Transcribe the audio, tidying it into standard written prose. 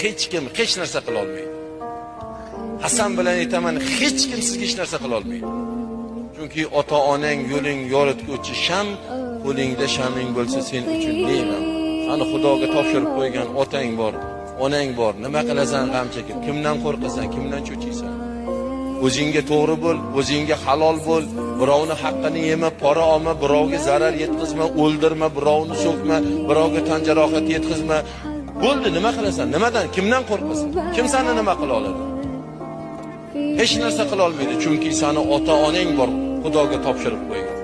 hech kim hech narsa qila olmaydi. Qasam bilan aytaman, hech kim sizga hech narsa qila olmaydi. Chunki ota-onang yo'ling yorituvchi sham, qo'lingda shaming bo'lsa sen uchun ne'mat. Qani Xudoga topshirib qo'ygan otang bor, onang bor. Nima qilasan g'am chekib? Kimdan qo'rqasan? Kimdan cho'chiysan? O'zingga to'g'ri bo'l, o'zingga halol bo'l. Birovning haqqini yema, pora olma, birovga zarar yetkazma, o'ldirma, birovni so'kma, birovga tan jarohati yetkazma. Bo'ldi, nima qilasan? Nimadan? Kimdan qo'rqasan? Kim seni nima qila oladi? Hech narsa qila olmaydi, chunki seni ota-onang bor, Xudoga topshirib qo'ygan.